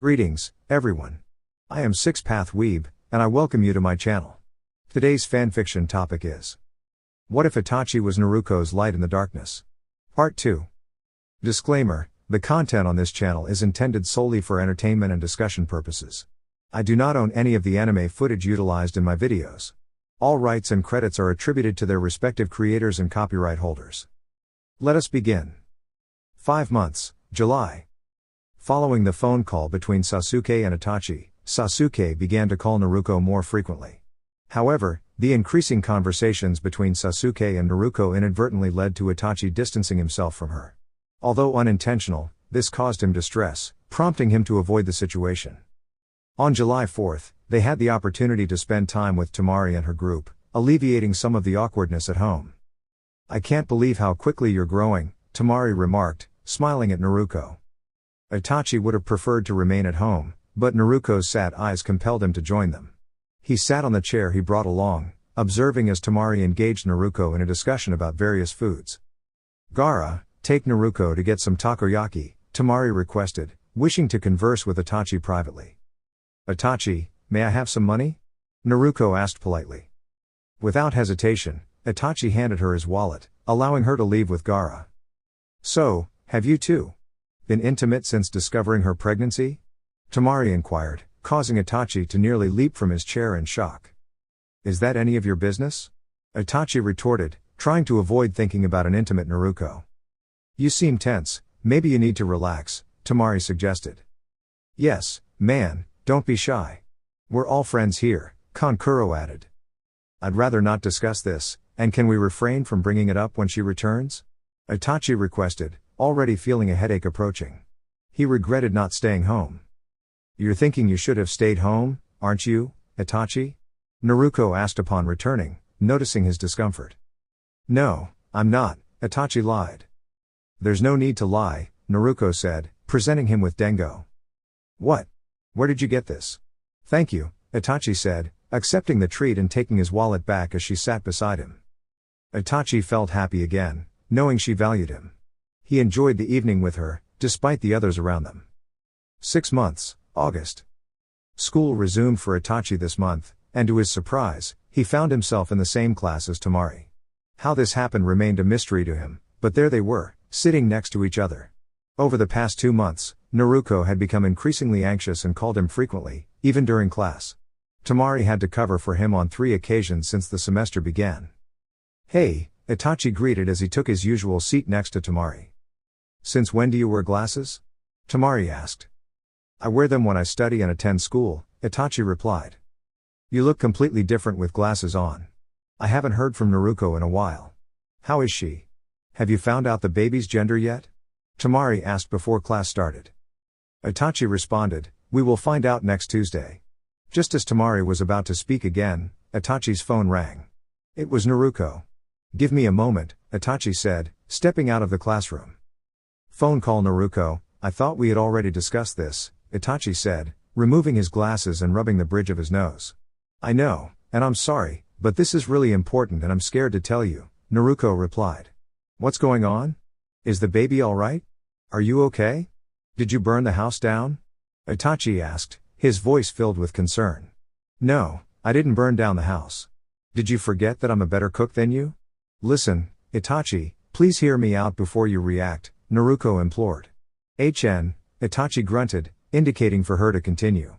Greetings, everyone. I am Six-Path Weeb, and I welcome you to my channel. Today's fanfiction topic is: what if Itachi was Naruko's light in the darkness? Part 2. Disclaimer: the content on this channel is intended solely for entertainment and discussion purposes. I do not own any of the anime footage utilized in my videos. All rights and credits are attributed to their respective creators and copyright holders. Let us begin. 5 months, July. Following the phone call between Sasuke and Itachi, Sasuke began to call Naruko more frequently. However, the increasing conversations between Sasuke and Naruko inadvertently led to Itachi distancing himself from her. Although unintentional, this caused him distress, prompting him to avoid the situation. On July 4th, they had the opportunity to spend time with Tamari and her group, alleviating some of the awkwardness at home. "I can't believe how quickly you're growing," Tamari remarked, smiling at Naruko. Itachi would have preferred to remain at home, but Naruko's sad eyes compelled him to join them. He sat on the chair he brought along, observing as Tamari engaged Naruko in a discussion about various foods. "Gaara, take Naruko to get some takoyaki," Tamari requested, wishing to converse with Itachi privately. "Itachi, may I have some money?" Naruko asked politely. Without hesitation, Itachi handed her his wallet, allowing her to leave with Gaara. "So, have you two been intimate since discovering her pregnancy?" Tamari inquired, causing Itachi to nearly leap from his chair in shock. "Is that any of your business?" Itachi retorted, trying to avoid thinking about an intimate Naruko. "You seem tense, maybe you need to relax," Tamari suggested. "Yes, man, don't be shy. We're all friends here," Kankuro added. "I'd rather not discuss this, and can we refrain from bringing it up when she returns?" Itachi requested, already feeling a headache approaching. He regretted not staying home. "You're thinking you should have stayed home, aren't you, Itachi?" Naruko asked upon returning, noticing his discomfort. "No, I'm not," Itachi lied. "There's no need to lie," Naruko said, presenting him with Dengo. "What? Where did you get this?" "Thank you," Itachi said, accepting the treat and taking his wallet back as she sat beside him. Itachi felt happy again, knowing she valued him. He enjoyed the evening with her, despite the others around them. 6 months, August. School resumed for Itachi this month, and to his surprise, he found himself in the same class as Tamari. How this happened remained a mystery to him, but there they were, sitting next to each other. Over the past 2 months, Naruko had become increasingly anxious and called him frequently, even during class. Tamari had to cover for him on 3 occasions since the semester began. "Hey," Itachi greeted as he took his usual seat next to Tamari. "Since when do you wear glasses?" Tamari asked. "I wear them when I study and attend school," Itachi replied. "You look completely different with glasses on. I haven't heard from Naruko in a while. How is she? Have you found out the baby's gender yet?" Tamari asked before class started. Itachi responded, "We will find out next Tuesday." Just as Tamari was about to speak again, Itachi's phone rang. It was Naruko. "Give me a moment," Itachi said, stepping out of the classroom. "Phone call Naruko, I thought we had already discussed this," Itachi said, removing his glasses and rubbing the bridge of his nose. "I know, and I'm sorry, but this is really important and I'm scared to tell you," Naruko replied. "What's going on? Is the baby alright? Are you okay? Did you burn the house down?" Itachi asked, his voice filled with concern. "No, I didn't burn down the house. Did you forget that I'm a better cook than you?" "Listen, Itachi, please hear me out before you react," Naruko implored. Itachi grunted, indicating for her to continue.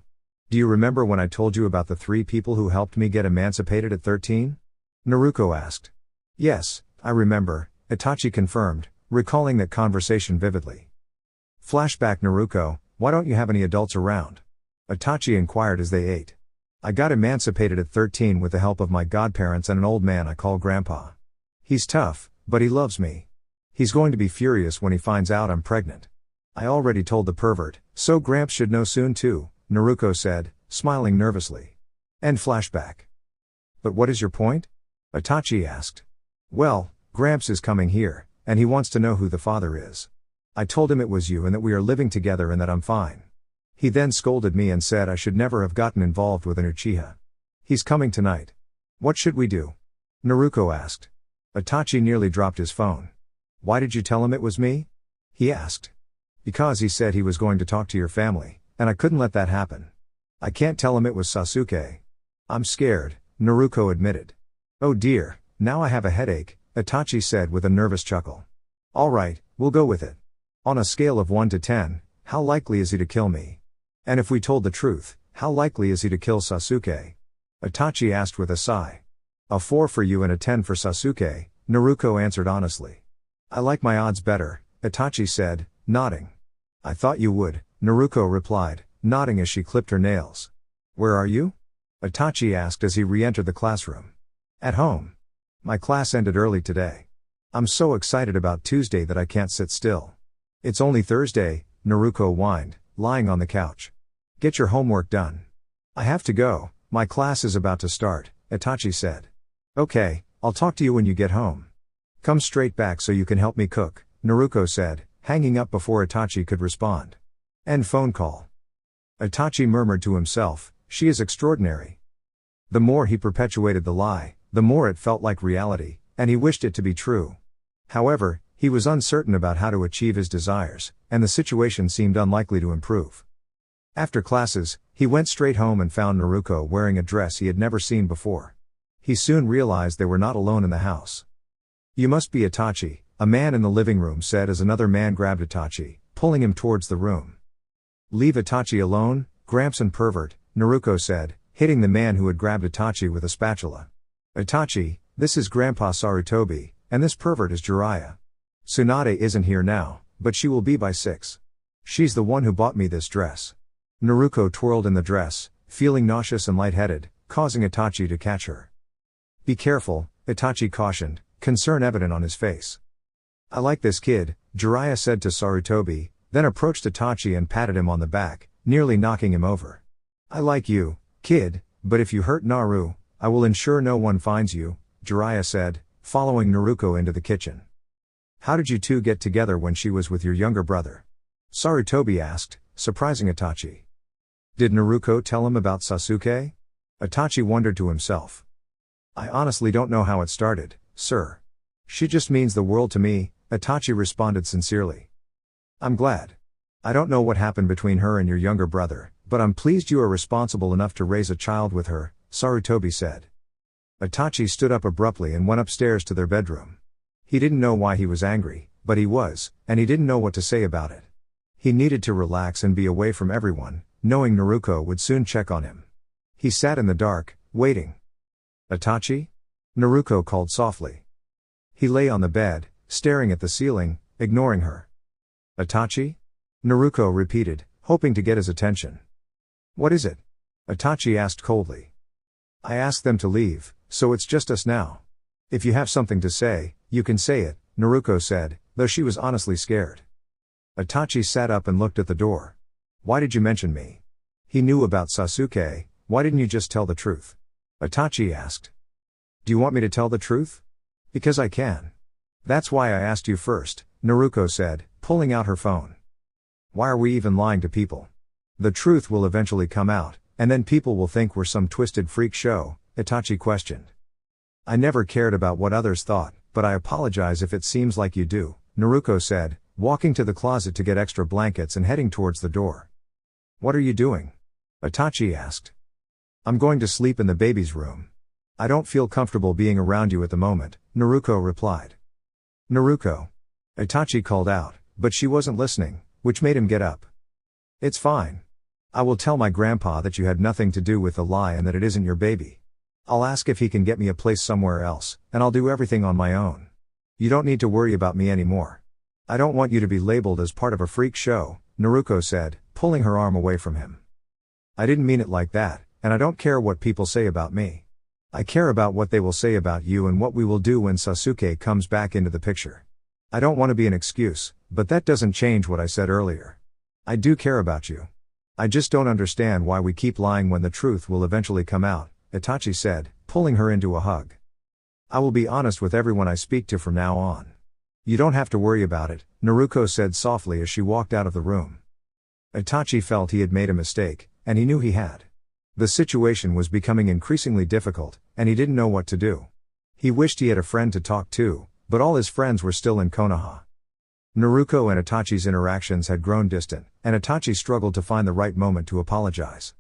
"Do you remember when I told you about the 3 people who helped me get emancipated at 13? Naruko asked. "Yes, I remember," Itachi confirmed, recalling that conversation vividly. Flashback: Naruko, why don't you have any adults around? Itachi inquired as they ate. "I got emancipated at 13 with the help of my godparents and an old man I call Grandpa. He's tough, but he loves me. He's going to be furious when he finds out I'm pregnant. I already told the pervert, so Gramps should know soon too," Naruko said, smiling nervously. End flashback. "But what is your point?" Itachi asked. "Well, Gramps is coming here, and he wants to know who the father is. I told him it was you and that we are living together and that I'm fine. He then scolded me and said I should never have gotten involved with an Uchiha. He's coming tonight. What should we do?" Naruko asked. Itachi nearly dropped his phone. "Why did you tell him it was me?" he asked. "Because he said he was going to talk to your family," and I couldn't let that happen. I can't tell him it was Sasuke. I'm scared, Naruko admitted. Oh dear, now I have a headache, Itachi said with a nervous chuckle. Alright, we'll go with it. On a scale of 1 to 10, how likely is he to kill me? And if we told the truth, how likely is he to kill Sasuke? Itachi asked with a sigh. A 4 for you and a 10 for Sasuke, Naruko answered honestly. I like my odds better, Itachi said, nodding. I thought you would, Naruko replied, nodding as she clipped her nails. Where are you? Itachi asked as he re-entered the classroom. At home. My class ended early today. I'm so excited about Tuesday that I can't sit still. It's only Thursday, Naruko whined, lying on the couch. Get your homework done. I have to go, my class is about to start, Itachi said. Okay, I'll talk to you when you get home. Come straight back so you can help me cook, Naruko said, hanging up before Itachi could respond. End phone call. Itachi murmured to himself, she is extraordinary. The more he perpetuated the lie, the more it felt like reality, and he wished it to be true. However, he was uncertain about how to achieve his desires, and the situation seemed unlikely to improve. After classes, he went straight home and found Naruko wearing a dress he had never seen before. He soon realized they were not alone in the house. You must be Itachi, a man in the living room said as another man grabbed Itachi, pulling him towards the room. Leave Itachi alone, Gramps pervert, Naruko said, hitting the man who had grabbed Itachi with a spatula. Itachi, this is Grandpa Sarutobi, and this pervert is Jiraiya. Tsunade isn't here now, but she will be by 6. She's the one who bought me this dress. Naruko twirled in the dress, feeling nauseous and lightheaded, causing Itachi to catch her. Be careful, Itachi cautioned, concern evident on his face. I like this kid, Jiraiya said to Sarutobi, then approached Itachi and patted him on the back, nearly knocking him over. I like you, kid, but if you hurt Naru, I will ensure no one finds you, Jiraiya said, following Naruko into the kitchen. How did you two get together when she was with your younger brother? Sarutobi asked, surprising Itachi. Did Naruko tell him about Sasuke? Itachi wondered to himself. I honestly don't know how it started, sir. She just means the world to me, Itachi responded sincerely. I'm glad. I don't know what happened between her and your younger brother, but I'm pleased you are responsible enough to raise a child with her, Sarutobi said. Itachi stood up abruptly and went upstairs to their bedroom. He didn't know why he was angry, but he was, and he didn't know what to say about it. He needed to relax and be away from everyone, knowing Naruko would soon check on him. He sat in the dark, waiting. Itachi? Naruko called softly. He lay on the bed, staring at the ceiling, ignoring her. Itachi? Naruko repeated, hoping to get his attention. What is it? Itachi asked coldly. I asked them to leave, so it's just us now. If you have something to say, you can say it, Naruko said, though she was honestly scared. Itachi sat up and looked at the door. Why did you mention me? He knew about Sasuke, why didn't you just tell the truth? Itachi asked. Do you want me to tell the truth? Because I can. That's why I asked you first, Naruko said, pulling out her phone. Why are we even lying to people? The truth will eventually come out, and then people will think we're some twisted freak show, Itachi questioned. I never cared about what others thought, but I apologize if it seems like you do, Naruko said, walking to the closet to get extra blankets and heading towards the door. What are you doing? Itachi asked. I'm going to sleep in the baby's room. I don't feel comfortable being around you at the moment, Naruko replied. Naruko. Itachi called out, but she wasn't listening, which made him get up. It's fine. I will tell my grandpa that you had nothing to do with the lie and that it isn't your baby. I'll ask if he can get me a place somewhere else, and I'll do everything on my own. You don't need to worry about me anymore. I don't want you to be labeled as part of a freak show, Naruko said, pulling her arm away from him. I didn't mean it like that, and I don't care what people say about me. I care about what they will say about you and what we will do when Sasuke comes back into the picture. I don't want to be an excuse, but that doesn't change what I said earlier. I do care about you. I just don't understand why we keep lying when the truth will eventually come out, Itachi said, pulling her into a hug. I will be honest with everyone I speak to from now on. You don't have to worry about it, Naruko said softly as she walked out of the room. Itachi felt he had made a mistake, and he knew he had. The situation was becoming increasingly difficult, and he didn't know what to do. He wished he had a friend to talk to, but all his friends were still in Konoha. Naruko and Itachi's interactions had grown distant, and Itachi struggled to find the right moment to apologize.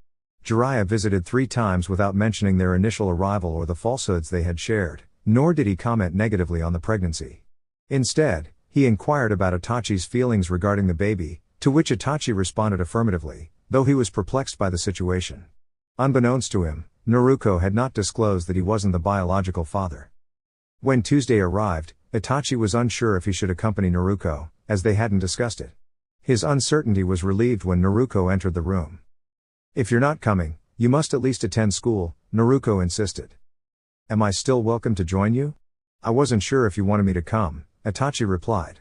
Jiraiya visited 3 times without mentioning their initial arrival or the falsehoods they had shared, nor did he comment negatively on the pregnancy. Instead, he inquired about Itachi's feelings regarding the baby, to which Itachi responded affirmatively, though he was perplexed by the situation. Unbeknownst to him, Naruko had not disclosed that he wasn't the biological father. When Tuesday arrived, Itachi was unsure if he should accompany Naruko, as they hadn't discussed it. His uncertainty was relieved when Naruko entered the room. "If you're not coming, you must at least attend school," Naruko insisted. "Am I still welcome to join you?" "I wasn't sure if you wanted me to come," Itachi replied.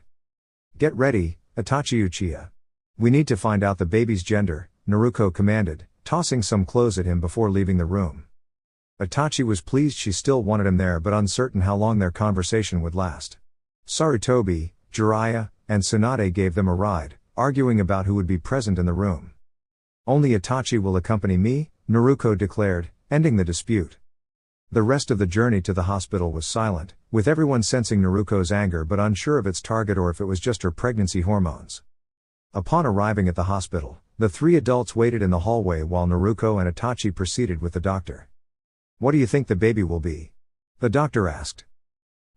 "Get ready, Itachi Uchiha. We need to find out the baby's gender," Naruko commanded, tossing some clothes at him before leaving the room. Itachi was pleased she still wanted him there but uncertain how long their conversation would last. Sarutobi, Jiraiya, and Tsunade gave them a ride, arguing about who would be present in the room. "Only Itachi will accompany me," Naruko declared, ending the dispute. The rest of the journey to the hospital was silent, with everyone sensing Naruko's anger but unsure of its target or if it was just her pregnancy hormones. Upon arriving at the hospital, the 3 adults waited in the hallway while Naruko and Itachi proceeded with the doctor. "What do you think the baby will be?" the doctor asked.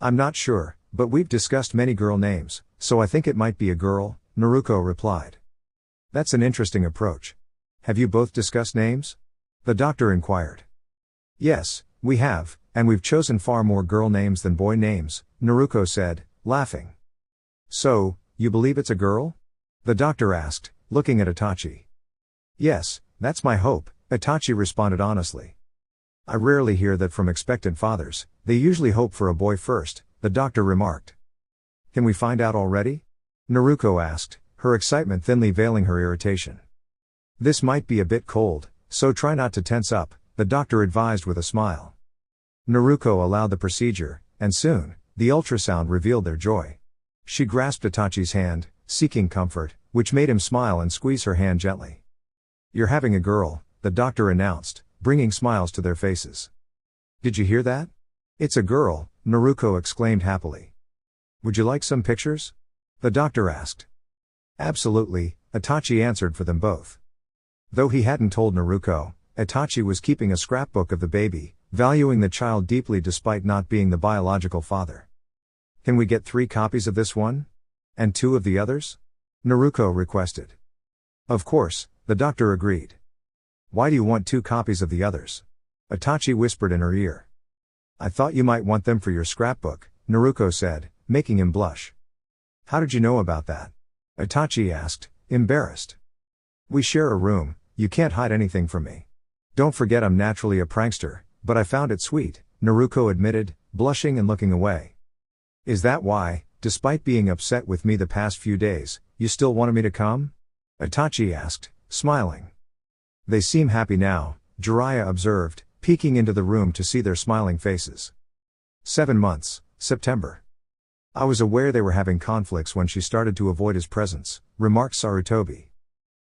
"I'm not sure, but we've discussed many girl names, so I think it might be a girl," Naruko replied. "That's an interesting approach. Have you both discussed names?" the doctor inquired. "Yes, we have, and we've chosen far more girl names than boy names," Naruko said, laughing. "So, you believe it's a girl?" the doctor asked, looking at Itachi. "Yes, that's my hope," Itachi responded honestly. "I rarely hear that from expectant fathers. They usually hope for a boy first," the doctor remarked. "Can we find out already?" Naruko asked, her excitement thinly veiling her irritation. "This might be a bit cold, so try not to tense up," the doctor advised with a smile. Naruko allowed the procedure, and soon, the ultrasound revealed their joy. She grasped Itachi's hand, seeking comfort, which made him smile and squeeze her hand gently. "You're having a girl," the doctor announced, bringing smiles to their faces. "Did you hear that? It's a girl," Naruko exclaimed happily. "Would you like some pictures?" the doctor asked. "Absolutely," Itachi answered for them both. Though he hadn't told Naruko, Itachi was keeping a scrapbook of the baby, valuing the child deeply despite not being the biological father. "Can we get 3 copies of this one? And 2 of the others?" Naruko requested. "Of course," the doctor agreed. "Why do you want 2 copies of the others?" Itachi whispered in her ear. "I thought you might want them for your scrapbook," Naruko said, making him blush. "How did you know about that?" Itachi asked, embarrassed. "We share a room, you can't hide anything from me. Don't forget I'm naturally a prankster, but I found it sweet," Naruko admitted, blushing and looking away. "Is that why, despite being upset with me the past few days, you still wanted me to come?" Itachi asked, smiling. "They seem happy now," Jiraiya observed, peeking into the room to see their smiling faces. 7 months, September. "I was aware they were having conflicts when she started to avoid his presence," remarked Sarutobi.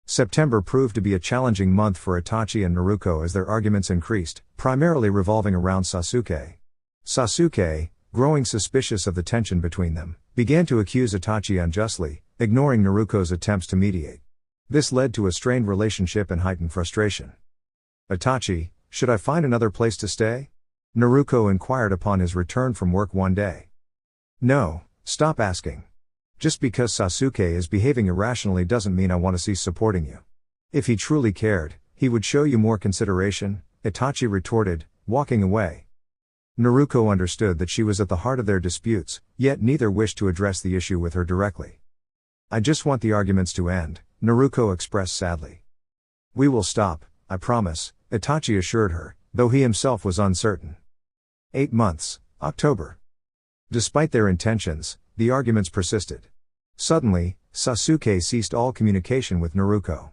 September proved to be a challenging month for Itachi and Naruko as their arguments increased, primarily revolving around Sasuke. Sasuke, growing suspicious of the tension between them, began to accuse Itachi unjustly, ignoring Naruko's attempts to mediate. This led to a strained relationship and heightened frustration. "Itachi, should I find another place to stay?" Naruko inquired upon his return from work one day. "No, stop asking. Just because Sasuke is behaving irrationally doesn't mean I want to cease supporting you. If he truly cared, he would show you more consideration," Itachi retorted, walking away. Naruko understood that she was at the heart of their disputes, yet neither wished to address the issue with her directly. "I just want the arguments to end," Naruko expressed sadly. "We will stop, I promise," Itachi assured her, though he himself was uncertain. 8 months, October. Despite their intentions, the arguments persisted. Suddenly, Sasuke ceased all communication with Naruko.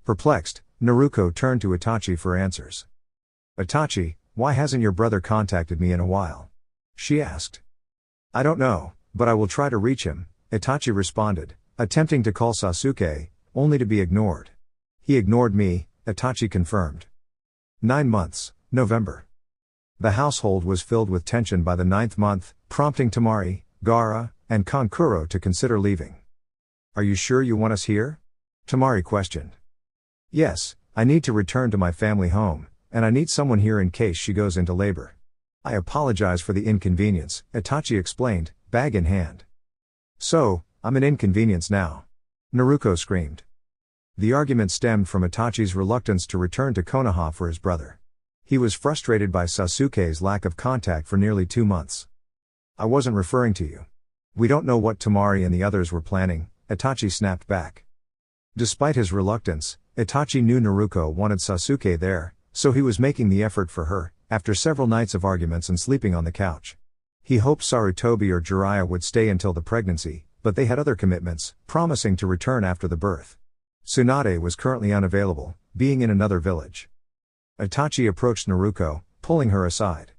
Perplexed, Naruko turned to Itachi for answers. "Itachi, why hasn't your brother contacted me in a while?" she asked. "I don't know, but I will try to reach him," Itachi responded, attempting to call Sasuke, only to be ignored. "He ignored me," Itachi confirmed. 9 months, November. The household was filled with tension by the 9th month, prompting Temari, Gaara, and Kankuro to consider leaving. Are you sure you want us here? Tamari questioned. Yes, I need to return to my family home, and I need someone here in case she goes into labor. I apologize for the inconvenience, Itachi explained, bag in hand. So, I'm an inconvenience now. Naruko screamed. The argument stemmed from Itachi's reluctance to return to Konoha for his brother. He was frustrated by Sasuke's lack of contact for nearly 2 months. I wasn't referring to you. We don't know what Tamari and the others were planning, Itachi snapped back. Despite his reluctance, Itachi knew Naruko wanted Sasuke there, so he was making the effort for her, after several nights of arguments and sleeping on the couch. He hoped Sarutobi or Jiraiya would stay until the pregnancy, but they had other commitments, promising to return after the birth. Tsunade was currently unavailable, being in another village. Itachi approached Naruko, pulling her aside.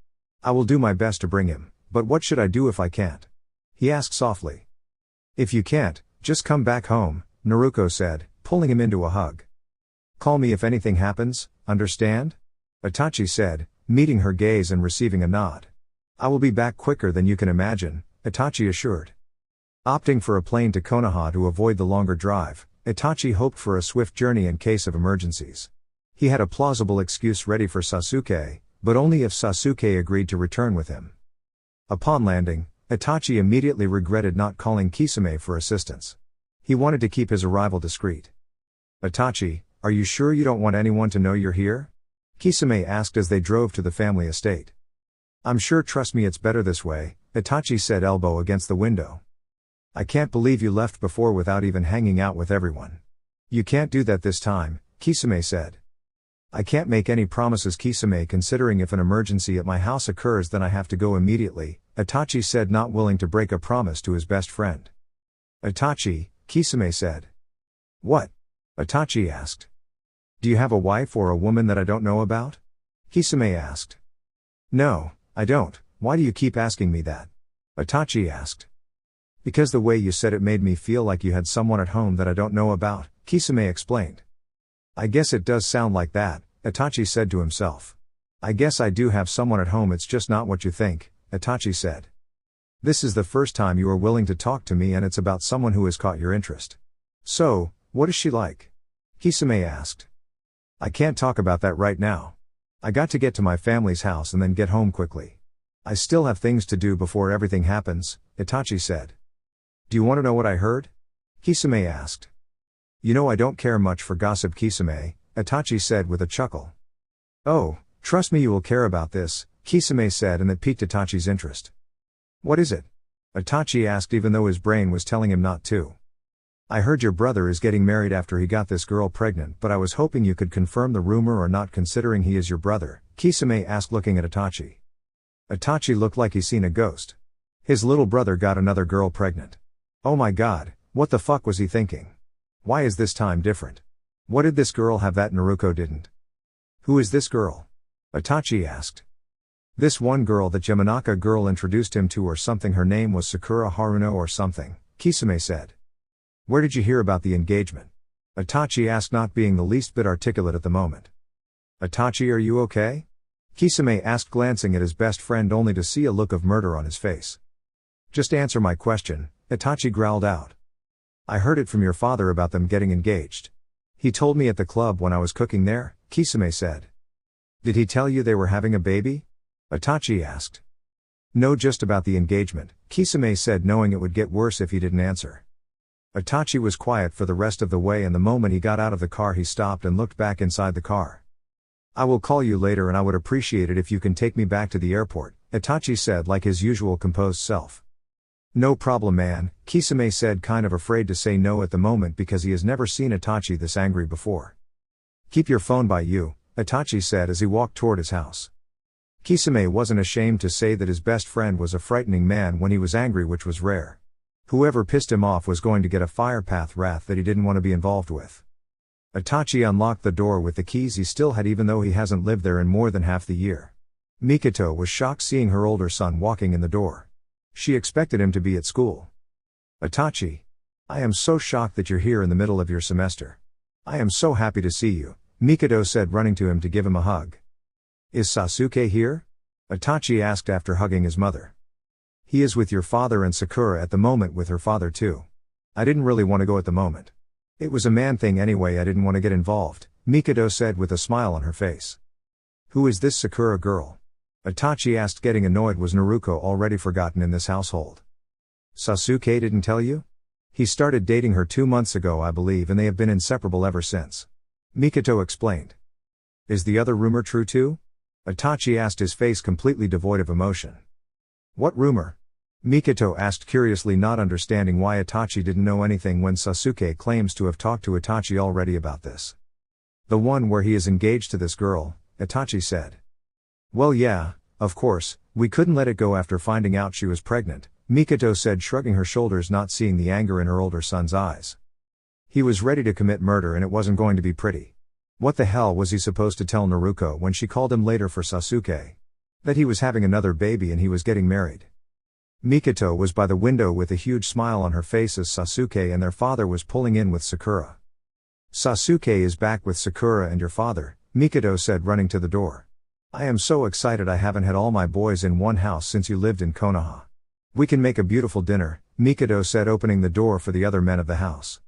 I will do my best to bring him, but what should I do if I can't? He asked softly. If you can't, just come back home, Naruko said, pulling him into a hug. Call me if anything happens, understand? Itachi said, meeting her gaze and receiving a nod. I will be back quicker than you can imagine, Itachi assured. Opting for a plane to Konoha to avoid the longer drive, Itachi hoped for a swift journey in case of emergencies. He had a plausible excuse ready for Sasuke, but only if Sasuke agreed to return with him. Upon landing, Itachi immediately regretted not calling Kisame for assistance. He wanted to keep his arrival discreet. Itachi, are you sure you don't want anyone to know you're here? Kisame asked as they drove to the family estate. I'm sure, trust me, it's better this way, Itachi said, elbow against the window. I can't believe you left before without even hanging out with everyone. You can't do that this time, Kisame said. I can't make any promises, Kisame, considering if an emergency at my house occurs then I have to go immediately, Itachi said, not willing to break a promise to his best friend. Itachi, Kisame said. What? Itachi asked. Do you have a wife or a woman that I don't know about? Kisame asked. No, I don't. Why do you keep asking me that? Itachi asked. Because the way you said it made me feel like you had someone at home that I don't know about, Kisame explained. I guess it does sound like that, Itachi said to himself. I guess I do have someone at home, it's just not what you think, Itachi said. This is the first time you are willing to talk to me and it's about someone who has caught your interest. So, what is she like? Kisame asked. I can't talk about that right now. I got to get to my family's house and then get home quickly. I still have things to do before everything happens, Itachi said. Do you want to know what I heard? Kisame asked. You know I don't care much for gossip, Kisame, Itachi said with a chuckle. Oh, trust me, you will care about this, Kisame said, and that piqued Itachi's interest. What is it? Itachi asked, even though his brain was telling him not to. I heard your brother is getting married after he got this girl pregnant, but I was hoping you could confirm the rumor or not, considering he is your brother, Kisame asked, looking at Itachi. Itachi looked like he's seen a ghost. His little brother got another girl pregnant. Oh my god, what the fuck was he thinking? Why is this time different? What did this girl have that Naruko didn't? Who is this girl? Itachi asked. This one girl that Yamanaka girl introduced him to or something, her name was Sakura Haruno or something, Kisame said. Where did you hear about the engagement? Itachi asked, not being the least bit articulate at the moment. Itachi, are you okay? Kisame asked, glancing at his best friend only to see a look of murder on his face. Just answer my question, Itachi growled out. I heard it from your father about them getting engaged. He told me at the club when I was cooking there, Kisame said. Did he tell you they were having a baby? Itachi asked. No, just about the engagement, Kisame said, knowing it would get worse if he didn't answer. Itachi was quiet for the rest of the way, and the moment he got out of the car he stopped and looked back inside the car. I will call you later and I would appreciate it if you can take me back to the airport, Itachi said, like his usual composed self. No problem, man, Kisame said, kind of afraid to say no at the moment because he has never seen Itachi this angry before. Keep your phone by you, Itachi said as he walked toward his house. Kisame wasn't ashamed to say that his best friend was a frightening man when he was angry, which was rare. Whoever pissed him off was going to get a firepath wrath that he didn't want to be involved with. Itachi unlocked the door with the keys he still had, even though he hasn't lived there in more than half the year. Mikoto was shocked seeing her older son walking in the door. She expected him to be at school. Itachi. I am so shocked that you're here in the middle of your semester. I am so happy to see you, Mikoto said, running to him to give him a hug. Is Sasuke here? Itachi asked after hugging his mother. He is with your father and Sakura at the moment, with her father too. I didn't really want to go at the moment. It was a man thing anyway, I didn't want to get involved, Mikado said with a smile on her face. Who is this Sakura girl? Itachi asked, getting annoyed. Was Naruko already forgotten in this household? Sasuke didn't tell you? He started dating her 2 months ago, I believe, and they have been inseparable ever since. Mikado explained. Is the other rumor true too? Itachi asked, his face completely devoid of emotion. What rumor? Mikado asked curiously, not understanding why Itachi didn't know anything when Sasuke claims to have talked to Itachi already about this. The one where he is engaged to this girl, Itachi said. Well yeah, of course, we couldn't let it go after finding out she was pregnant, Mikado said, shrugging her shoulders, not seeing the anger in her older son's eyes. He was ready to commit murder and it wasn't going to be pretty. What the hell was he supposed to tell Naruko when she called him later for Sasuke? That he was having another baby and he was getting married. Mikado was by the window with a huge smile on her face as Sasuke and their father was pulling in with Sakura. Sasuke is back with Sakura and your father, Mikado said, running to the door. I am so excited. I haven't had all my boys in one house since you lived in Konoha. We can make a beautiful dinner, Mikado said, opening the door for the other men of the house.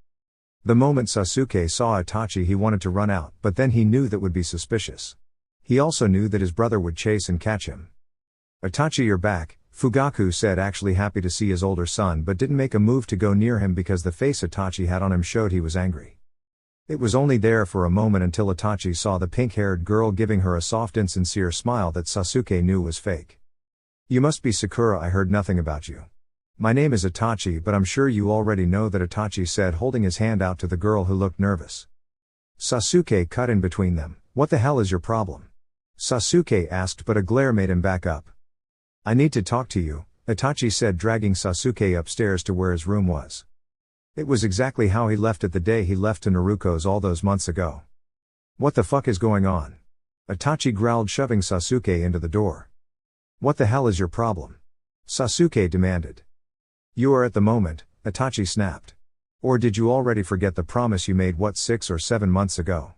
The moment Sasuke saw Itachi, he wanted to run out, but then he knew that would be suspicious. He also knew that his brother would chase and catch him. Itachi, you're back, Fugaku said, actually happy to see his older son, but didn't make a move to go near him because the face Itachi had on him showed he was angry. It was only there for a moment until Itachi saw the pink-haired girl giving her a soft, insincere smile that Sasuke knew was fake. You must be Sakura. I heard nothing about you. My name is Itachi, but I'm sure you already know that, Itachi said, holding his hand out to the girl who looked nervous. Sasuke cut in between them. What the hell is your problem? Sasuke asked, but a glare made him back up. I need to talk to you, Itachi said, dragging Sasuke upstairs to where his room was. It was exactly how he left it the day he left to Naruko's all those months ago. What the fuck is going on? Itachi growled, shoving Sasuke into the door. What the hell is your problem? Sasuke demanded. You are at the moment, Itachi snapped. Or did you already forget the promise you made 6 or 7 months ago?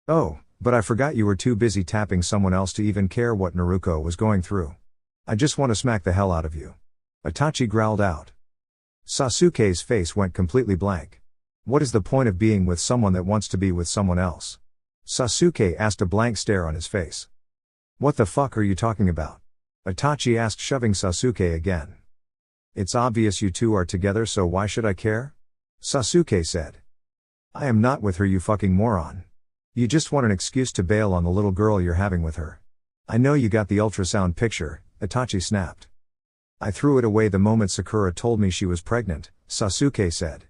Oh, but I forgot you were too busy tapping someone else to even care what Naruko was going through. I just want to smack the hell out of you. Itachi growled out. Sasuke's face went completely blank. What is the point of being with someone that wants to be with someone else? Sasuke asked, a blank stare on his face. What the fuck are you talking about? Itachi asked, shoving Sasuke again. It's obvious you two are together, so why should I care? Sasuke said. I am not with her, you fucking moron. You just want an excuse to bail on the little girl you're having with her. I know you got the ultrasound picture, Itachi snapped. I threw it away the moment Sakura told me she was pregnant, Sasuke said.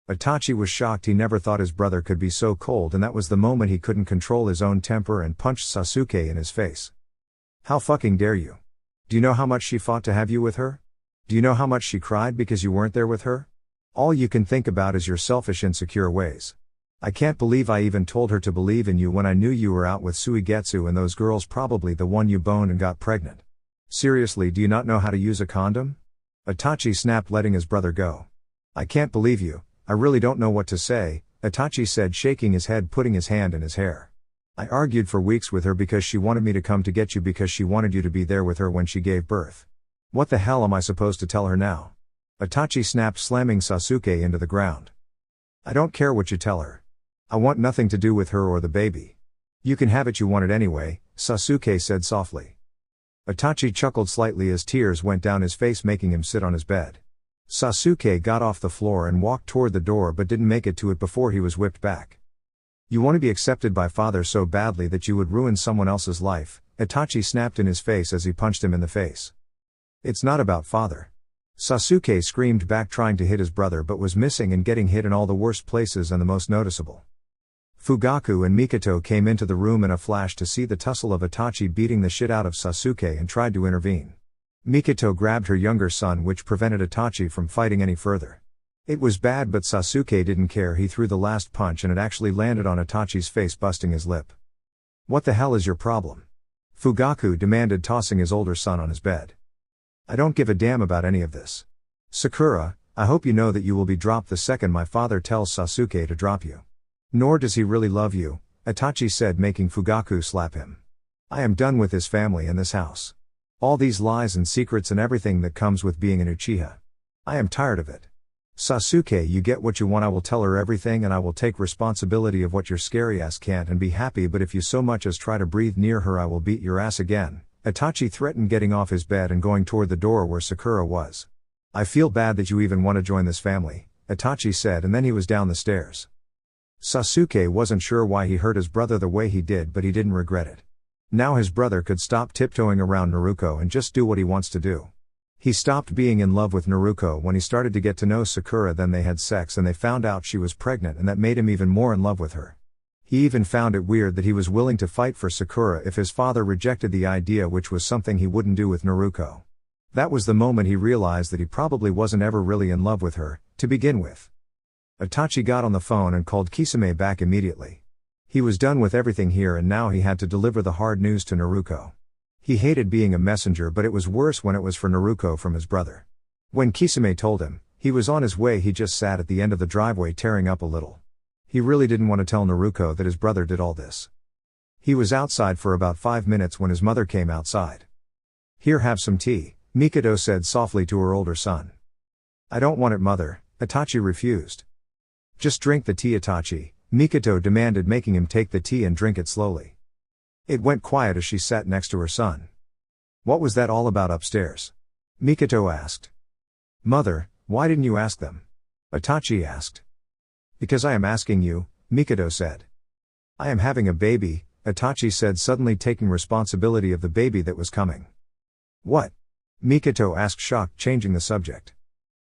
Itachi was shocked. He never thought his brother could be so cold, and that was the moment he couldn't control his own temper and punched Sasuke in his face. How fucking dare you? Do you know how much she fought to have you with her? Do you know how much she cried because you weren't there with her? All you can think about is your selfish, insecure ways. I can't believe I even told her to believe in you when I knew you were out with Suigetsu and those girls, probably the one you boned and got pregnant. Seriously, do you not know how to use a condom? Itachi snapped, letting his brother go. I can't believe you. I really don't know what to say, Itachi said, shaking his head, putting his hand in his hair. I argued for weeks with her because she wanted me to come to get you, because she wanted you to be there with her when she gave birth. What the hell am I supposed to tell her now? Itachi snapped, slamming Sasuke into the ground. I don't care what you tell her. I want nothing to do with her or the baby. You can have it, you want it anyway, Sasuke said softly. Itachi chuckled slightly as tears went down his face, making him sit on his bed. Sasuke got off the floor and walked toward the door, but didn't make it to it before he was whipped back. You want to be accepted by father so badly that you would ruin someone else's life, Itachi snapped in his face as he punched him in the face. It's not about father. Sasuke screamed back, trying to hit his brother, but was missing and getting hit in all the worst places and the most noticeable. Fugaku and Mikado came into the room in a flash to see the tussle of Itachi beating the shit out of Sasuke and tried to intervene. Mikado grabbed her younger son, which prevented Itachi from fighting any further. It was bad, but Sasuke didn't care. He threw the last punch and it actually landed on Itachi's face, busting his lip. What the hell is your problem? Fugaku demanded, tossing his older son on his bed. I don't give a damn about any of this. Sakura, I hope you know that you will be dropped the second my father tells Sasuke to drop you. Nor does he really love you, Itachi said, making Fugaku slap him. I am done with this family and this house. All these lies and secrets and everything that comes with being an Uchiha. I am tired of it. Sasuke, you get what you want. I will tell her everything and I will take responsibility of what your scary ass can't and be happy, but if you so much as try to breathe near her I will beat your ass again. Itachi threatened, getting off his bed and going toward the door where Sakura was. I feel bad that you even want to join this family, Itachi said, and then he was down the stairs. Sasuke wasn't sure why he hurt his brother the way he did, but he didn't regret it. Now his brother could stop tiptoeing around Naruko and just do what he wants to do. He stopped being in love with Naruko when he started to get to know Sakura. Then they had sex and they found out she was pregnant, and that made him even more in love with her. He even found it weird that he was willing to fight for Sakura if his father rejected the idea, which was something he wouldn't do with Naruko. That was the moment he realized that he probably wasn't ever really in love with her, to begin with. Itachi got on the phone and called Kisame back immediately. He was done with everything here and now he had to deliver the hard news to Naruko. He hated being a messenger, but it was worse when it was for Naruko from his brother. When Kisame told him he was on his way, he just sat at the end of the driveway tearing up a little. He really didn't want to tell Naruko that his brother did all this. He was outside for about 5 minutes when his mother came outside. "Here, have some tea," Mikado said softly to her older son. "I don't want it, mother," Itachi refused. "Just drink the tea, Itachi," Mikado demanded, making him take the tea and drink it slowly. It went quiet as she sat next to her son. "What was that all about upstairs?" Mikado asked. "Mother, why didn't you ask them?" Itachi asked. "Because I am asking you," Mikado said. "I am having a baby," Itachi said, suddenly taking responsibility of the baby that was coming. "What?" Mikado asked, shocked, changing the subject.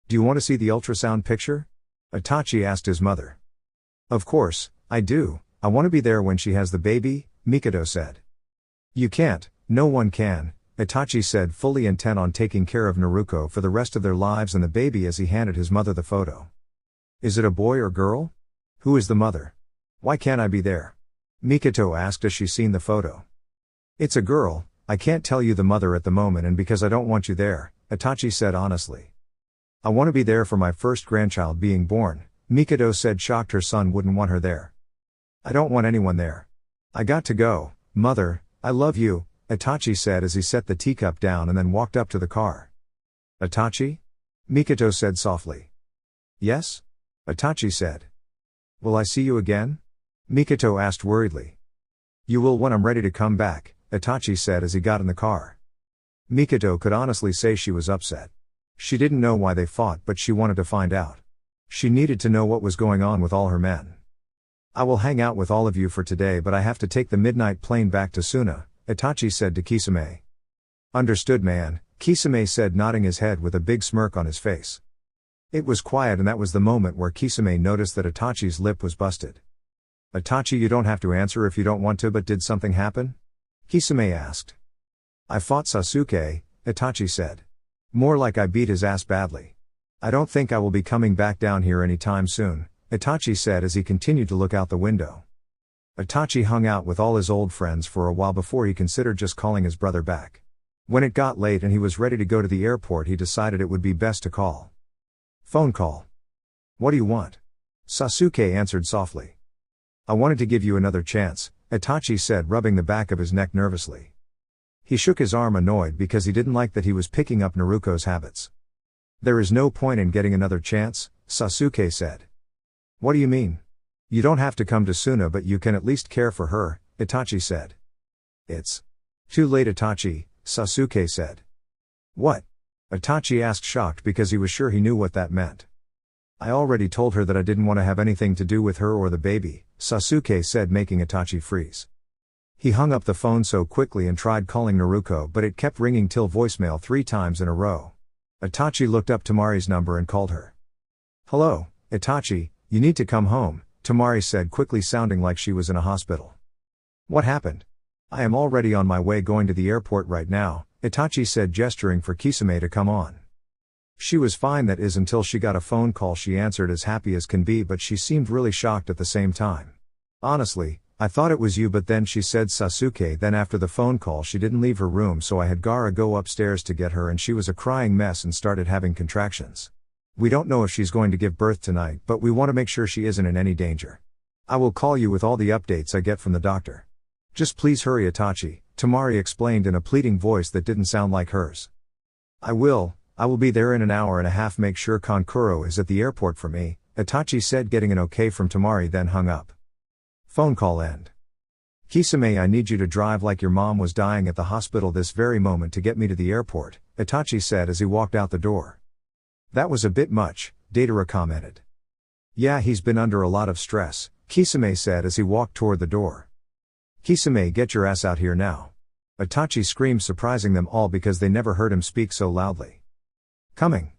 "Do you want to see the ultrasound picture?" Itachi asked his mother. "Of course, I do. I want to be there when she has the baby," Mikado said. "You can't, no one can," Itachi said, fully intent on taking care of Naruko for the rest of their lives and the baby as he handed his mother the photo. "Is it a boy or girl? Who is the mother? Why can't I be there?" Mikado asked as she seen the photo. "It's a girl, I can't tell you the mother at the moment, and because I don't want you there," Itachi said honestly. "I want to be there for my first grandchild being born," Mikado said, shocked her son wouldn't want her there. "I don't want anyone there. I got to go, mother, I love you," Itachi said as he set the teacup down and then walked up to the car. "Itachi?" Mikado said softly. "Yes?" Itachi said. "Will I see you again?" Mikado asked worriedly. "You will when I'm ready to come back," Itachi said as he got in the car. Mikado could honestly say she was upset. She didn't know why they fought, but she wanted to find out. She needed to know what was going on with all her men. "I will hang out with all of you for today, but I have to take the midnight plane back to Suna," Itachi said to Kisame. "Understood, man," Kisame said, nodding his head with a big smirk on his face. It was quiet, and that was the moment where Kisame noticed that Itachi's lip was busted. "Itachi, you don't have to answer if you don't want to, but did something happen?" Kisame asked. "I fought Sasuke," Itachi said. "More like I beat his ass badly. I don't think I will be coming back down here anytime soon," Itachi said as he continued to look out the window. Itachi hung out with all his old friends for a while before he considered just calling his brother back. When it got late and he was ready to go to the airport, he decided it would be best to call. "Phone call." "What do you want?" Sasuke answered softly. "I wanted to give you another chance," Itachi said, rubbing the back of his neck nervously. He shook his arm, annoyed because he didn't like that he was picking up Naruko's habits. "There is no point in getting another chance," Sasuke said. "What do you mean?" "You don't have to come to Suna, but you can at least care for her," Itachi said. "It's too late, Itachi," Sasuke said. "What?" Itachi asked, shocked because he was sure he knew what that meant. "I already told her that I didn't want to have anything to do with her or the baby," Sasuke said, making Itachi freeze. He hung up the phone so quickly and tried calling Naruko, but it kept ringing till voicemail 3 times in a row. Itachi looked up Tamari's number and called her. "Hello, Itachi, you need to come home," Tamari said quickly, sounding like she was in a hospital. "What happened?" "I am already on my way, going to the airport right now," Itachi said, gesturing for Kisame to come on. She was fine, that is, until she got a phone call. She answered as happy as can be, but she seemed really shocked at the same time. "Honestly, I thought it was you, but then," she said, Sasuke. Then after the phone call she didn't leave her room, so I had Gaara go upstairs to get her, and she was a crying mess and started having contractions. We don't know if she's going to give birth tonight, but we want to make sure she isn't in any danger. I will call you with all the updates I get from the doctor. Just please hurry, Itachi," Tamari explained in a pleading voice that didn't sound like hers. I will, I will be there in an hour and a half. Make sure Kankuro is at the airport for me, Itachi said, getting an okay from Tamari, then hung up. Phone call end. Kisame, I need you to drive like your mom was dying at the hospital this very moment to get me to the airport, Itachi said as he walked out the door. That was a bit much, Datara commented. Yeah, he's been under a lot of stress, Kisame said as he walked toward the door. Kisame, get your ass out here now. Itachi screamed, surprising them all because they never heard him speak so loudly. Coming.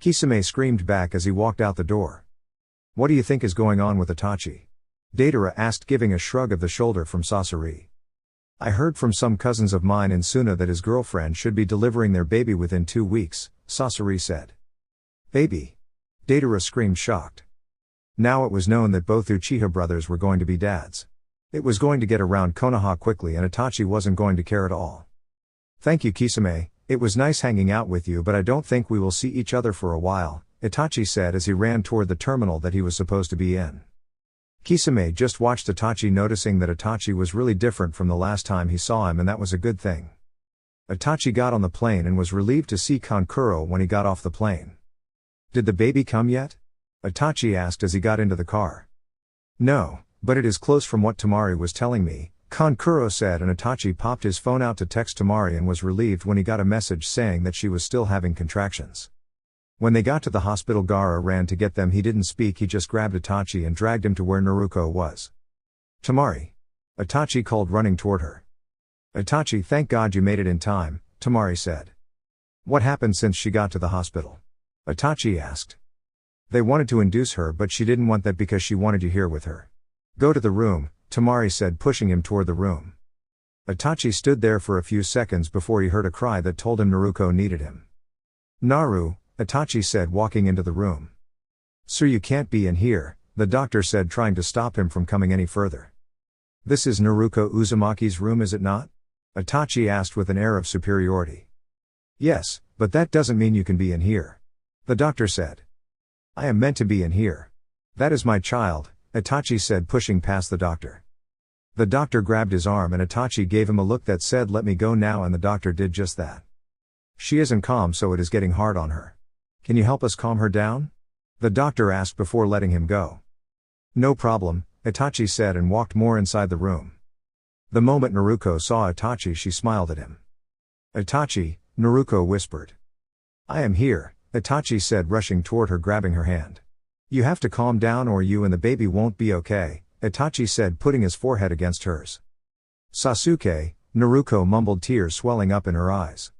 Kisame screamed back as he walked out the door. What do you think is going on with Itachi? Datara asked, giving a shrug of the shoulder from Sasori. I heard from some cousins of mine in Suna that his girlfriend should be delivering their baby within 2 weeks, Sasori said. Baby? Datara screamed, shocked. Now it was known that both Uchiha brothers were going to be dads. It was going to get around Konoha quickly and Itachi wasn't going to care at all. Thank you, Kisame, it was nice hanging out with you, but I don't think we will see each other for a while, Itachi said as he ran toward the terminal that he was supposed to be in. Kisame just watched Itachi, noticing that Itachi was really different from the last time he saw him, and that was a good thing. Itachi got on the plane and was relieved to see Kankuro when he got off the plane. Did the baby come yet? Itachi asked as he got into the car. No, but it is close from what Tamari was telling me, Kankuro said, and Itachi popped his phone out to text Tamari and was relieved when he got a message saying that she was still having contractions. When they got to the hospital, Gaara ran to get them. He didn't speak, he just grabbed Itachi and dragged him to where Naruko was. Tamari. Itachi called, running toward her. Itachi, thank God you made it in time, Tamari said. What happened since she got to the hospital? Itachi asked. They wanted to induce her, but she didn't want that because she wanted you here with her. Go to the room, Tamari said, pushing him toward the room. Itachi stood there for a few seconds before he heard a cry that told him Naruko needed him. Naru, Itachi said, walking into the room. Sir, you can't be in here, the doctor said, trying to stop him from coming any further. This is Naruko Uzumaki's room, is it not? Itachi asked with an air of superiority. Yes, but that doesn't mean you can be in here, the doctor said. I am meant to be in here. That is my child, Itachi said, pushing past the doctor. The doctor grabbed his arm and Itachi gave him a look that said, let me go now, and the doctor did just that. She isn't calm, so it is getting hard on her. Can you help us calm her down? The doctor asked before letting him go. No problem, Itachi said, and walked more inside the room. The moment Naruko saw Itachi, she smiled at him. Itachi, Naruko whispered. I am here, Itachi said, rushing toward her, grabbing her hand. You have to calm down or you and the baby won't be okay, Itachi said, putting his forehead against hers. Sasuke, Naruko mumbled, tears swelling up in her eyes.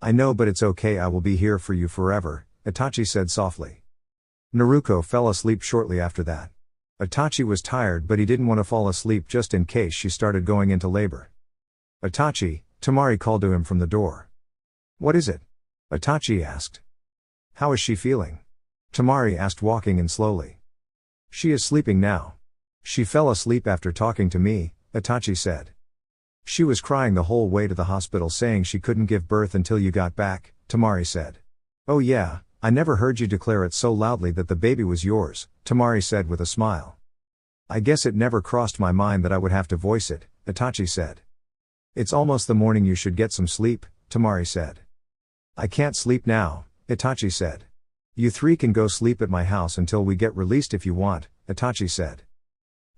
I know, but it's okay, I will be here for you forever, Itachi said softly. Naruko fell asleep shortly after that. Itachi was tired, but he didn't want to fall asleep just in case she started going into labor. Itachi, Tamari called to him from the door. What is it? Itachi asked. How is she feeling? Tamari asked, walking in slowly. She is sleeping now. She fell asleep after talking to me, Itachi said. She was crying the whole way to the hospital, saying she couldn't give birth until you got back, Tamari said. Oh yeah, I never heard you declare it so loudly that the baby was yours, Tamari said with a smile. I guess it never crossed my mind that I would have to voice it, Itachi said. It's almost the morning, you should get some sleep, Tamari said. I can't sleep now, Itachi said. You three can go sleep at my house until we get released if you want, Itachi said.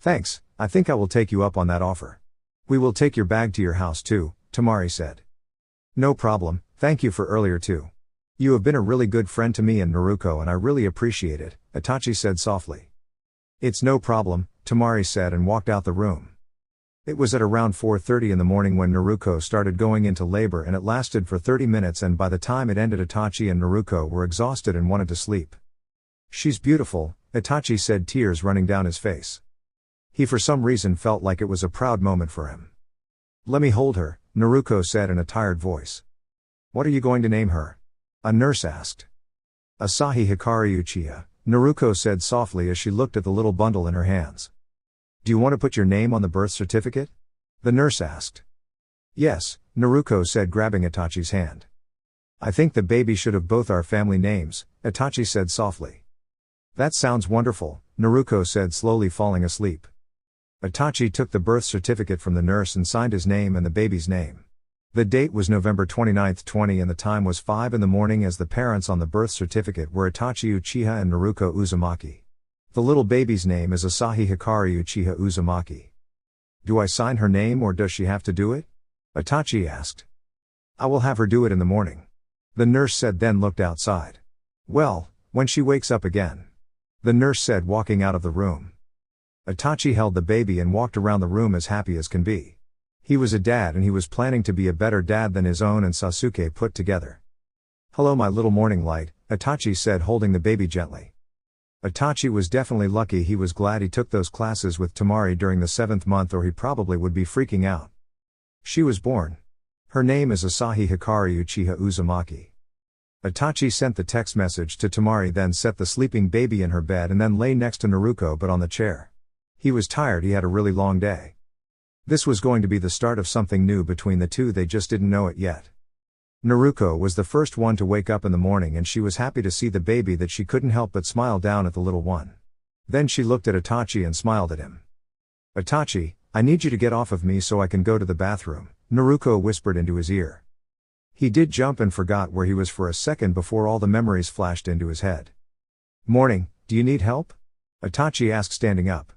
Thanks, I think I will take you up on that offer. We will take your bag to your house too, Tamari said. No problem, thank you for earlier too. You have been a really good friend to me and Naruko, and I really appreciate it, Itachi said softly. It's no problem, Tamari said, and walked out the room. It was at around 4:30 in the morning when Naruko started going into labor, and it lasted for 30 minutes, and by the time it ended, Itachi and Naruko were exhausted and wanted to sleep. She's beautiful, Itachi said, tears running down his face. He for some reason felt like it was a proud moment for him. Let me hold her, Naruko said in a tired voice. What are you going to name her? A nurse asked. Asahi Hikari Uchiha, Naruko said softly as she looked at the little bundle in her hands. Do you want to put your name on the birth certificate? The nurse asked. Yes, Naruko said, grabbing Itachi's hand. I think the baby should have both our family names, Itachi said softly. That sounds wonderful, Naruko said, slowly falling asleep. Itachi took the birth certificate from the nurse and signed his name and the baby's name. The date was November 29, 20 and the time was 5 in the morning as the parents on the birth certificate were Itachi Uchiha and Naruko Uzumaki. The little baby's name is Asahi Hikari Uchiha Uzumaki. Do I sign her name or does she have to do it? Itachi asked. I will have her do it in the morning. The nurse said, then looked outside. Well, when she wakes up again. The nurse said, walking out of the room. Itachi held the baby and walked around the room as happy as can be. He was a dad and he was planning to be a better dad than his own and Sasuke put together. Hello my little morning light, Itachi said, holding the baby gently. Itachi was definitely lucky. He was glad he took those classes with Temari during the 7th month or he probably would be freaking out. She was born. Her name is Asahi Hikari Uchiha Uzumaki. Itachi sent the text message to Temari, then set the sleeping baby in her bed and then lay next to Naruko but on the chair. He was tired, he had a really long day. This was going to be the start of something new between the two, they just didn't know it yet. Naruko was the first one to wake up in the morning and she was happy to see the baby that she couldn't help but smile down at the little one. Then she looked at Itachi and smiled at him. Itachi, I need you to get off of me so I can go to the bathroom, Naruko whispered into his ear. He did jump and forgot where he was for a second before all the memories flashed into his head. Morning, do you need help? Itachi asked, standing up.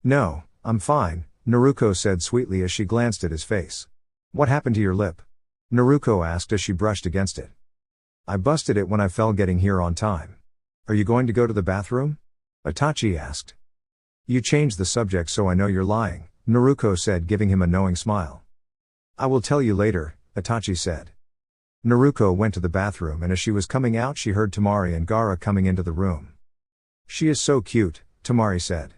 No, I'm fine, Naruko said sweetly as she glanced at his face. What happened to your lip? Naruko asked as she brushed against it. I busted it when I fell getting here on time. Are you going to go to the bathroom? Itachi asked. You changed the subject so I know you're lying, Naruko said, giving him a knowing smile. I will tell you later, Itachi said. Naruko went to the bathroom and as she was coming out she heard Temari and Gaara coming into the room. She is so cute, Temari said.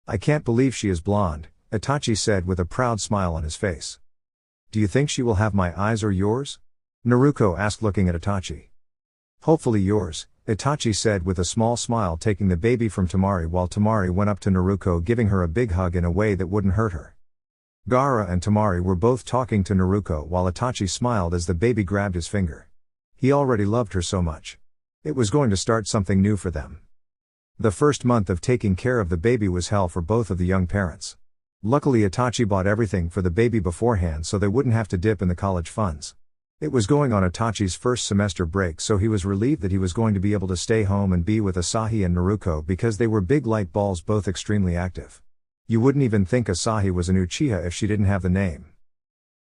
I can't believe she is blonde, Itachi said with a proud smile on his face. Do you think she will have my eyes or yours? Naruko asked, looking at Itachi. Hopefully yours, Itachi said with a small smile, taking the baby from Temari while Temari went up to Naruko, giving her a big hug in a way that wouldn't hurt her. Gaara and Temari were both talking to Naruko while Itachi smiled as the baby grabbed his finger. He already loved her so much. It was going to start something new for them. The first month of taking care of the baby was hell for both of the young parents. Luckily Itachi bought everything for the baby beforehand so they wouldn't have to dip in the college funds. It was going on Itachi's first semester break, so he was relieved that he was going to be able to stay home and be with Asahi and Naruko because they were big light balls, both extremely active. You wouldn't even think Asahi was an Uchiha if she didn't have the name.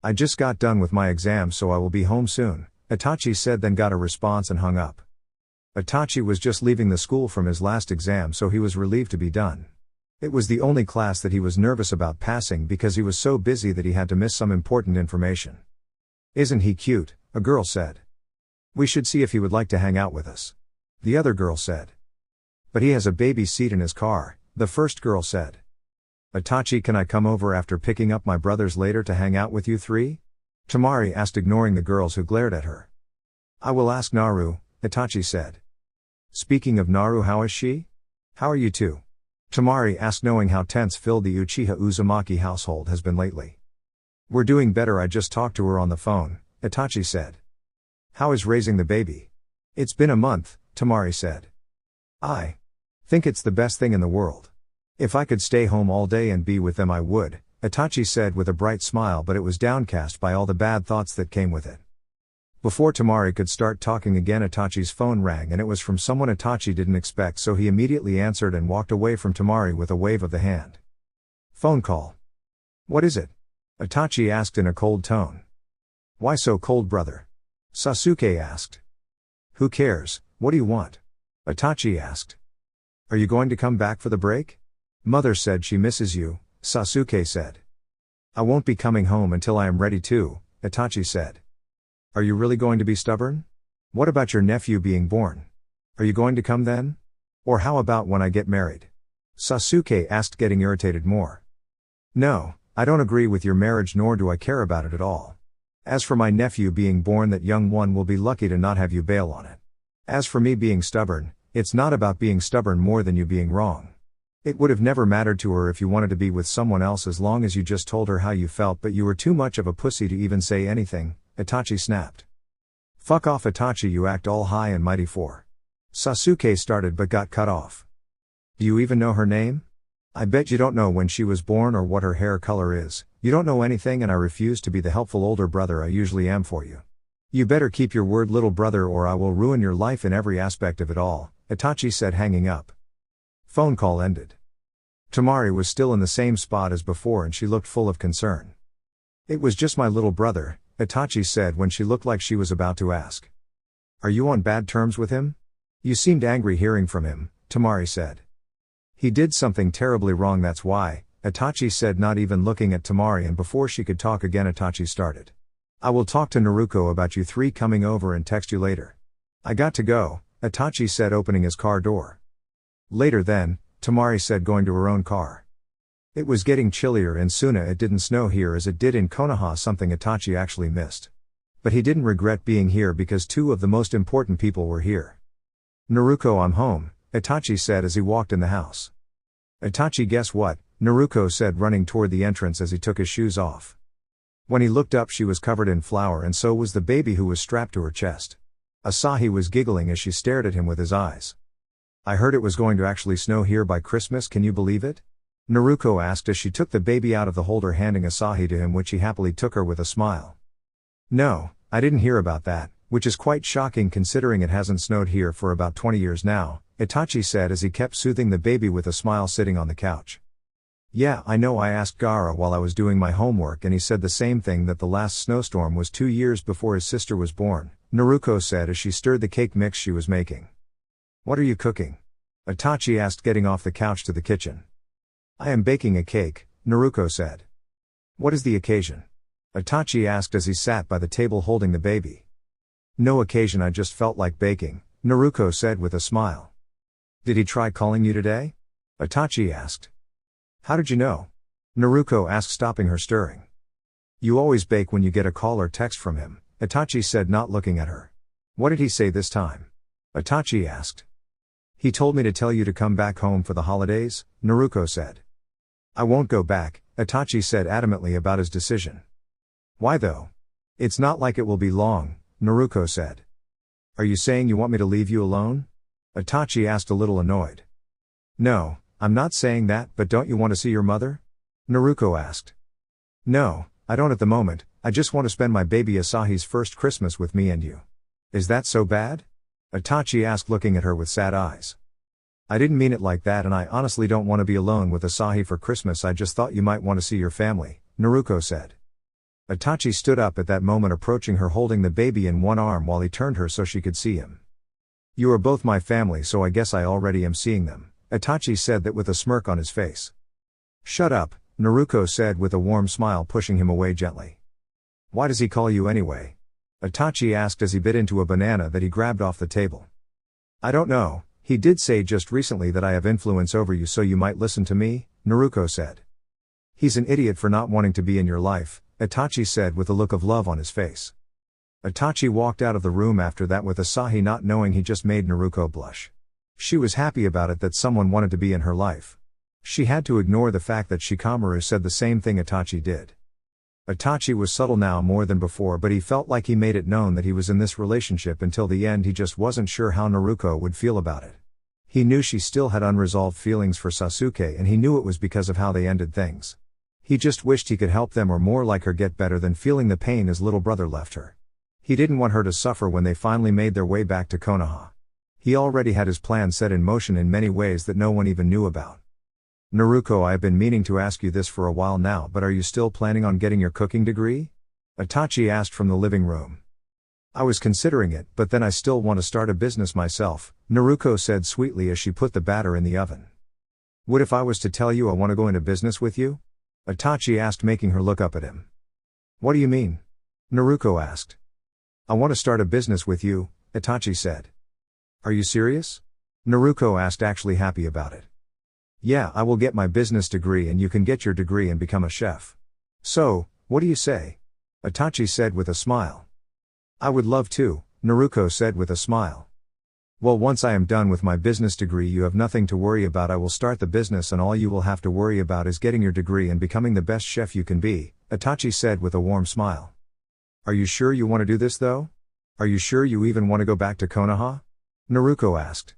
I just got done with my exam so I will be home soon, Itachi said, then got a response and hung up. Itachi was just leaving the school from his last exam so he was relieved to be done. It was the only class that he was nervous about passing because he was so busy that he had to miss some important information. Isn't he cute? A girl said. We should see if he would like to hang out with us. The other girl said. But he has a baby seat in his car, the first girl said. Itachi, can I come over after picking up my brothers later to hang out with you three? Temari asked, ignoring the girls who glared at her. I will ask Naru, Itachi said. Speaking of Naru, how is she? How are you two? Temari asked, knowing how tense-filled the Uchiha Uzumaki household has been lately. We're doing better, I just talked to her on the phone, Itachi said. How is raising the baby? It's been a month, Temari said. I think it's the best thing in the world. If I could stay home all day and be with them I would, Itachi said with a bright smile, but it was downcast by all the bad thoughts that came with it. Before Temari could start talking again, Itachi's phone rang and it was from someone Itachi didn't expect, so he immediately answered and walked away from Temari with a wave of the hand. Phone call. What is it? Itachi asked in a cold tone. Why so cold, brother? Sasuke asked. Who cares, what do you want? Itachi asked. Are you going to come back for the break? Mother said she misses you, Sasuke said. I won't be coming home until I am ready to, Itachi said. Are you really going to be stubborn? What about your nephew being born? Are you going to come then? Or how about when I get married? Sasuke asked, getting irritated more. No, I don't agree with your marriage, nor do I care about it at all. As for my nephew being born, that young one will be lucky to not have you bail on it. As for me being stubborn, it's not about being stubborn more than you being wrong. It would have never mattered to her if you wanted to be with someone else as long as you just told her how you felt, but you were too much of a pussy to even say anything, Itachi snapped. Fuck off, Itachi, you act all high and mighty for. Sasuke started but got cut off. Do you even know her name? I bet you don't know when she was born or what her hair color is, You don't know anything and I refuse to be the helpful older brother I usually am for you. You better keep your word, little brother, or I will ruin your life in every aspect of it all, Itachi said, hanging up. Phone call ended. Tamari was still in the same spot as before and she looked full of concern. It was just my little brother, Itachi said when she looked like she was about to ask. Are you on bad terms with him? You seemed angry hearing from him, Tamari said. He did something terribly wrong, that's why, Itachi said, not even looking at Tamari, and before she could talk again Itachi started. I will talk to Naruko about you three coming over and text you later. I got to go, Itachi said, opening his car door. Later then, Tamari said, going to her own car. It was getting chillier and Suna it didn't snow here as it did in Konoha, something Itachi actually missed. But he didn't regret being here because two of the most important people were here. Naruko, I'm home, Itachi said as he walked in the house. Itachi, guess what? Naruko said, running toward the entrance as he took his shoes off. When he looked up she was covered in flour and so was the baby who was strapped to her chest. Asahi was giggling as she stared at him with his eyes. I heard it was going to actually snow here by Christmas, can you believe it? Naruko asked as she took the baby out of the holder, handing Asahi to him, which he happily took her with a smile. No, I didn't hear about that, which is quite shocking considering it hasn't snowed here for about 20 years now, Itachi said as he kept soothing the baby with a smile sitting on the couch. Yeah, I know, I asked Gaara while I was doing my homework and he said the same thing, that the last snowstorm was 2 years before his sister was born, Naruko said as she stirred the cake mix she was making. What are you cooking? Itachi asked, getting off the couch to the kitchen. I am baking a cake, Naruko said. What is the occasion? Itachi asked as he sat by the table holding the baby. No occasion, I just felt like baking, Naruko said with a smile. Did he try calling you today? Itachi asked. How did you know? Naruko asked, stopping her stirring. You always bake when you get a call or text from him, Itachi said, not looking at her. What did he say this time? Itachi asked. He told me to tell you to come back home for the holidays, Naruko said. I won't go back, Itachi said adamantly about his decision. Why though? It's not like it will be long, Naruko said. Are you saying you want me to leave you alone? Itachi asked, a little annoyed. No, I'm not saying that, but don't you want to see your mother? Naruko asked. No, I don't at the moment, I just want to spend my baby Asahi's first Christmas with me and you. Is that so bad? Itachi asked, looking at her with sad eyes. I didn't mean it like that, and I honestly don't want to be alone with Asahi for Christmas, I just thought you might want to see your family, Naruko said. Itachi stood up at that moment, approaching her holding the baby in one arm while he turned her so she could see him. You are both my family, so I guess I already am seeing them, Itachi said that with a smirk on his face. Shut up, Naruko said with a warm smile, pushing him away gently. Why does he call you anyway? Itachi asked as he bit into a banana that he grabbed off the table. I don't know, he did say just recently that I have influence over you so you might listen to me, Naruko said. He's an idiot for not wanting to be in your life, Itachi said with a look of love on his face. Itachi walked out of the room after that with Asahi not knowing he just made Naruko blush. She was happy about it that someone wanted to be in her life. She had to ignore the fact that Shikamaru said the same thing Itachi did. Itachi was subtle now more than before, but he felt like he made it known that he was in this relationship until the end. He just wasn't sure how Naruko would feel about it. He knew she still had unresolved feelings for Sasuke, and he knew it was because of how they ended things. He just wished he could help them, or more like her, get better than feeling the pain his little brother left her. He didn't want her to suffer when they finally made their way back to Konoha. He already had his plan set in motion in many ways that no one even knew about. Naruko, I have been meaning to ask you this for a while now, but are you still planning on getting your cooking degree? Itachi asked from the living room. I was considering it, but then I still want to start a business myself, Naruko said sweetly as she put the batter in the oven. What if I was to tell you I want to go into business with you? Itachi asked, making her look up at him. What do you mean? Naruko asked. I want to start a business with you, Itachi said. Are you serious? Naruko asked, actually happy about it. Yeah, I will get my business degree and you can get your degree and become a chef. So, what do you say? Itachi said with a smile. I would love to, Naruko said with a smile. Well, once I am done with my business degree you have nothing to worry about. I will start the business and all you will have to worry about is getting your degree and becoming the best chef you can be, Itachi said with a warm smile. Are you sure you want to do this though? Are you sure you even want to go back to Konoha? Naruko asked.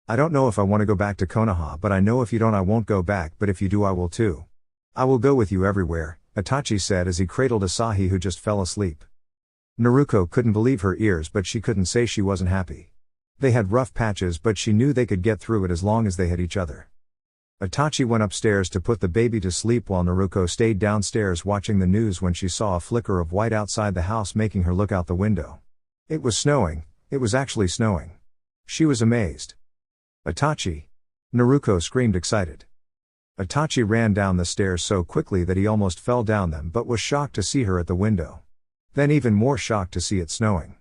I don't know if I want to go back to Konoha, but I know if you don't I won't go back, but if you do I will too. I will go with you everywhere, Itachi said as he cradled Asahi who just fell asleep. Naruko couldn't believe her ears but she couldn't say she wasn't happy. They had rough patches but she knew they could get through it as long as they had each other. Itachi went upstairs to put the baby to sleep while Naruko stayed downstairs watching the news when she saw a flicker of white outside the house making her look out the window. It was snowing, it was actually snowing. She was amazed. Itachi! Naruko screamed excited. Itachi ran down the stairs so quickly that he almost fell down them but was shocked to see her at the window. Then even more shocked to see it snowing.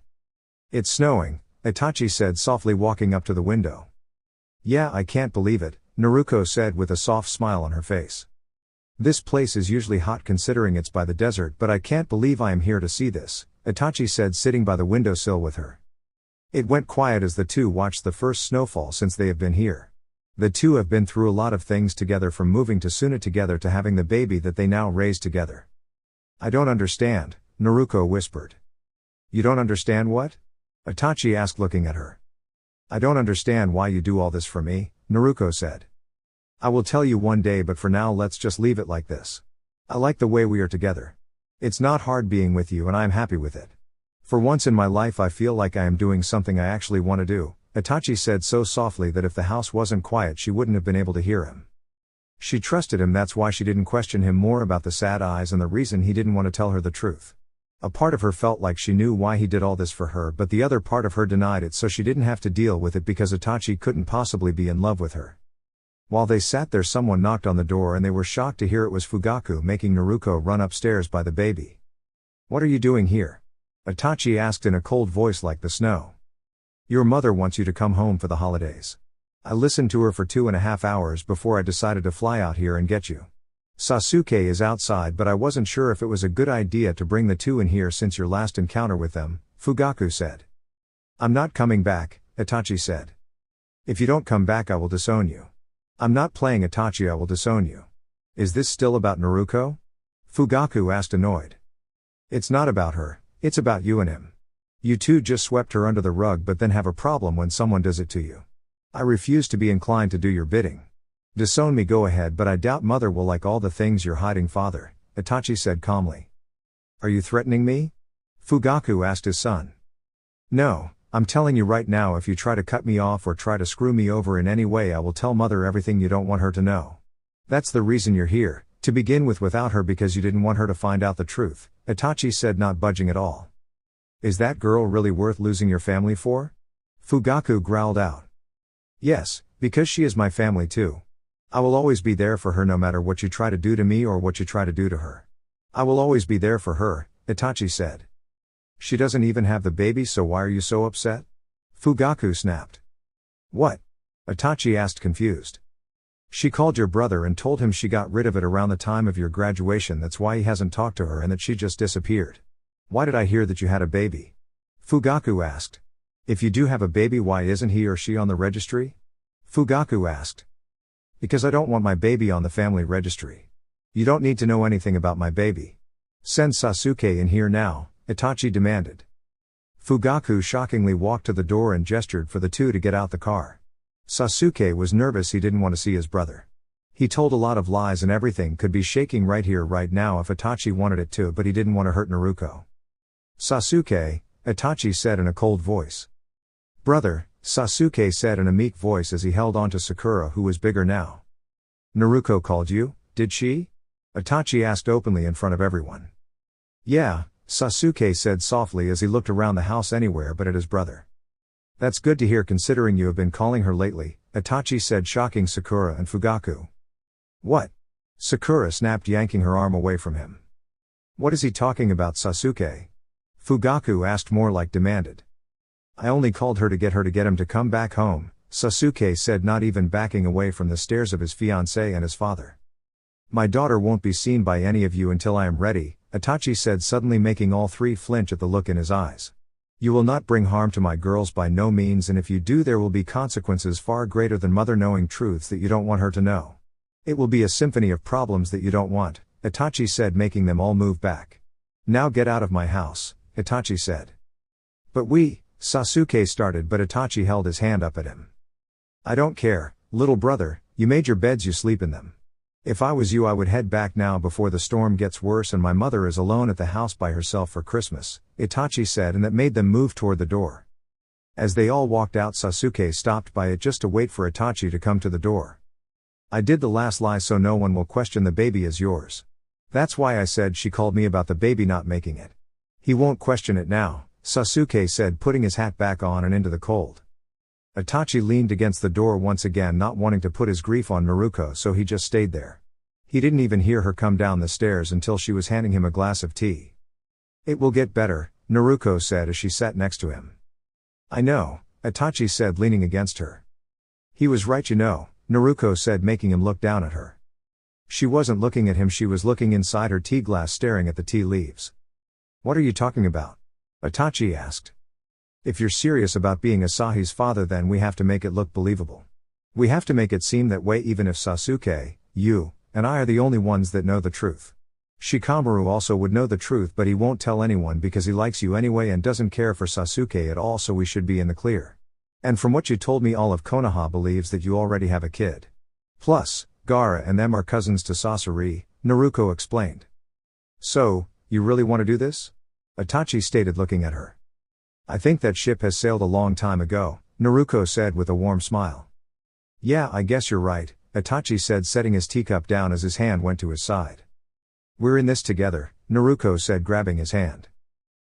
It's snowing, Itachi said softly walking up to the window. Yeah, I can't believe it, Naruko said with a soft smile on her face. This place is usually hot considering it's by the desert but I can't believe I am here to see this, Itachi said sitting by the windowsill with her. It went quiet as the two watched the first snowfall since they have been here. The two have been through a lot of things together from moving to Suna together to having the baby that they now raise together. I don't understand, Naruko whispered. You don't understand what? Itachi asked looking at her. I don't understand why you do all this for me, Naruko said. I will tell you one day but for now let's just leave it like this. I like the way we are together. It's not hard being with you and I am happy with it. For once in my life I feel like I am doing something I actually want to do, Itachi said so softly that if the house wasn't quiet she wouldn't have been able to hear him. She trusted him, that's why she didn't question him more about the sad eyes and the reason he didn't want to tell her the truth. A part of her felt like she knew why he did all this for her but the other part of her denied it so she didn't have to deal with it because Itachi couldn't possibly be in love with her. While they sat there someone knocked on the door and they were shocked to hear it was Fugaku making Naruko run upstairs by the baby. What are you doing here? Itachi asked in a cold voice like the snow. Your mother wants you to come home for the holidays. I listened to her for 2.5 hours before I decided to fly out here and get you. Sasuke is outside but I wasn't sure if it was a good idea to bring the two in here since your last encounter with them, Fugaku said. I'm not coming back, Itachi said. If you don't come back I will disown you. I'm not playing Itachi, I will disown you. Is this still about Naruko? Fugaku asked annoyed. It's not about her, it's about you and him. You two just swept her under the rug but then have a problem when someone does it to you. I refuse to be inclined to do your bidding. Disown me, go ahead, but I doubt mother will like all the things you're hiding, father, Itachi said calmly. Are you threatening me? Fugaku asked his son. No, I'm telling you right now, if you try to cut me off or try to screw me over in any way I will tell mother everything you don't want her to know. That's the reason you're here, to begin with, without her because you didn't want her to find out the truth, Itachi said, not budging at all. Is that girl really worth losing your family for? Fugaku growled out. Yes, because she is my family too. I will always be there for her no matter what you try to do to me or what you try to do to her. I will always be there for her, Itachi said. She doesn't even have the baby, so why are you so upset? Fugaku snapped. What? Itachi asked confused. She called your brother and told him she got rid of it around the time of your graduation, that's why he hasn't talked to her and that she just disappeared. Why did I hear that you had a baby? Fugaku asked. If you do have a baby, why isn't he or she on the registry? Fugaku asked. Because I don't want my baby on the family registry. You don't need to know anything about my baby. Send Sasuke in here now, Itachi demanded. Fugaku shockingly walked to the door and gestured for the two to get out the car. Sasuke was nervous, he didn't want to see his brother. He told a lot of lies and everything could be shaking right here right now if Itachi wanted it to, but he didn't want to hurt Naruko. Sasuke, Itachi said in a cold voice. Brother, Sasuke said in a meek voice as he held on to Sakura, who was bigger now. Naruko called you, did she? Itachi asked openly in front of everyone. Yeah, Sasuke said softly as he looked around the house anywhere but at his brother. That's good to hear considering you have been calling her lately, Itachi said, shocking Sakura and Fugaku. What? Sakura snapped, yanking her arm away from him. What is he talking about, Sasuke? Fugaku asked, more like demanded. I only called her to get him to come back home, Sasuke said, not even backing away from the stares of his fiancée and his father. My daughter won't be seen by any of you until I am ready, Itachi said, suddenly making all three flinch at the look in his eyes. You will not bring harm to my girls, by no means, and if you do there will be consequences far greater than mother knowing truths that you don't want her to know. It will be a symphony of problems that you don't want, Itachi said, making them all move back. Now get out of my house, Itachi said. But Sasuke started, but Itachi held his hand up at him. I don't care, little brother, you made your beds, you sleep in them. If I was you, I would head back now before the storm gets worse and my mother is alone at the house by herself for Christmas, Itachi said, and that made them move toward the door. As they all walked out, Sasuke stopped by it just to wait for Itachi to come to the door. I did the last lie so no one will question the baby is yours. That's why I said she called me about the baby not making it. He won't question it now, Sasuke said, putting his hat back on and into the cold. Itachi leaned against the door once again, not wanting to put his grief on Naruko, so he just stayed there. He didn't even hear her come down the stairs until she was handing him a glass of tea. It will get better, Naruko said as she sat next to him. I know, Itachi said, leaning against her. He was right, you know, Naruko said, making him look down at her. She wasn't looking at him, she was looking inside her tea glass, staring at the tea leaves. What are you talking about? Itachi asked. If you're serious about being Asahi's father, then we have to make it look believable. We have to make it seem that way, even if Sasuke, you, and I are the only ones that know the truth. Shikamaru also would know the truth, but he won't tell anyone because he likes you anyway and doesn't care for Sasuke at all, so we should be in the clear. And from what you told me, all of Konoha believes that you already have a kid. Plus, Gaara and them are cousins to Sasori, Naruko explained. So, you really want to do this? Itachi stated, looking at her. I think that ship has sailed a long time ago, Naruko said with a warm smile. Yeah, I guess you're right, Itachi said, setting his teacup down as his hand went to his side. We're in this together, Naruko said, grabbing his hand.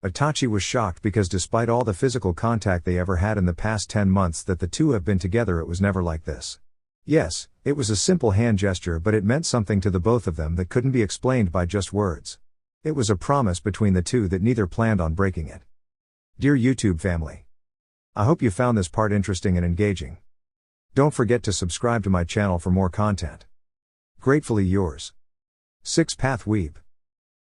Itachi was shocked because despite all the physical contact they ever had in the past 10 months that the two have been together, it was never like this. Yes, it was a simple hand gesture, but it meant something to the both of them that couldn't be explained by just words. It was a promise between the two that neither planned on breaking it. Dear YouTube family, I hope you found this part interesting and engaging. Don't forget to subscribe to my channel for more content. Gratefully yours, 6 Path Weeb.